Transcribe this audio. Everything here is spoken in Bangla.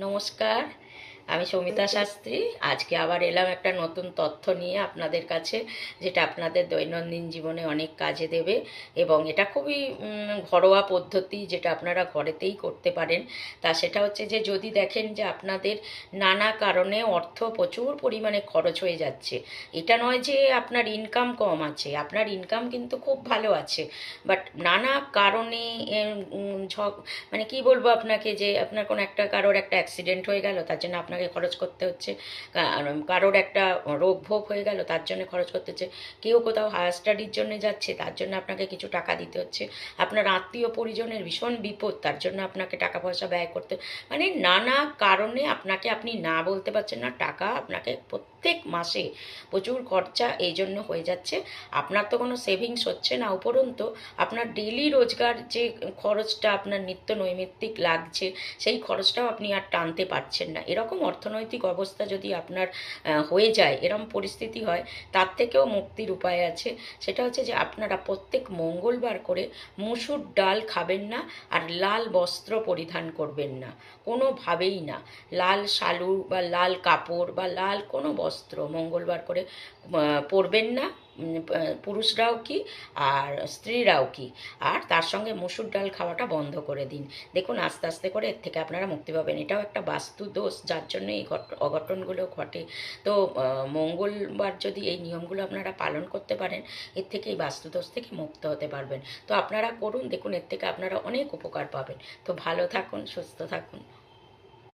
নমস্কার, আমি সৌমিতা শাস্ত্রী। আজকে আবার এলাম একটা নতুন তথ্য নিয়ে আপনাদের কাছে, যেটা আপনাদের দৈনন্দিন জীবনে অনেক কাজে দেবে। এবং এটা খুবই ঘরোয়া পদ্ধতি, যেটা আপনারা ঘরেতেই করতে পারেন। তা সেটা হচ্ছে যে, যদি দেখেন যে আপনাদের নানা কারণে অর্থ প্রচুর পরিমাণে খরচ হয়ে যাচ্ছে, এটা নয় যে আপনার ইনকাম কম আছে, আপনার ইনকাম কিন্তু খুব ভালো আছে, বাট নানা কারণে মানে কি বলবো আপনাকে, যে আপনার কোনো একটা কারোর একটা অ্যাক্সিডেন্ট হয়ে গেল, তার জন্য আপনাকে খরচ করতে হচ্ছে। কারোর একটা রোগ ভোগ হয়ে গেল, তার জন্য খরচ করতে হচ্ছে। কেউ কোথাও হায়ার স্টাডির জন্য যাচ্ছে, তার জন্য আপনাকে কিছু টাকা দিতে হচ্ছে। আপনার আত্মীয় পরিজনের ভীষণ বিপদ, তার জন্য আপনাকে টাকা পয়সা ব্যয় করতে, মানে নানা কারণে আপনাকে, আপনি না বলতে পারছেন না, টাকা আপনাকে প্রত্যেক মাসে প্রচুর খরচা এই জন্য হয়ে যাচ্ছে। আপনার তো কোনো সেভিংস হচ্ছে না, উপরন্তু আপনার ডেইলি রোজগার যে খরচটা আপনার নিত্য নৈমিত্তিক লাগছে, সেই খরচটাও আপনি আর টানতে পারছেন না। এরকম অর্থনৈতিক অবস্থা যদি আপনার হয়ে যায়, এরকম পরিস্থিতি হয়, তার থেকেও মুক্তির উপায় আছে। সেটা হচ্ছে যে আপনারা প্রত্যেক মঙ্গলবার করে মুসুর ডাল খাবেন না, আর লাল বস্ত্র পরিধান করবেন না, কোনোভাবেই না। লাল শালু বা লাল কাপড় বা লাল কোনো বস্ত্র মঙ্গলবার করে পরবেন না, পুরুষরাও কি আর স্ত্রীরাও কি। আর তার সঙ্গে মুসুর ডাল খাওয়াটা বন্ধ করে দিন। দেখুন, আস্তে আস্তে করে এর থেকে আপনারা মুক্তি পাবেন। এটাও একটা বাস্তু দোষ, যার জন্য এই অঘটনগুলো ঘটে। তো মঙ্গলবার যদি এই নিয়মগুলো আপনারা পালন করতে পারেন, এর থেকে এই বাস্তু দোষ থেকে মুক্ত হতে পারবেন। তো আপনারা করুন, দেখুন এর থেকে আপনারা অনেক উপকার পাবেন। তো ভালো থাকুন, সুস্থ থাকুন।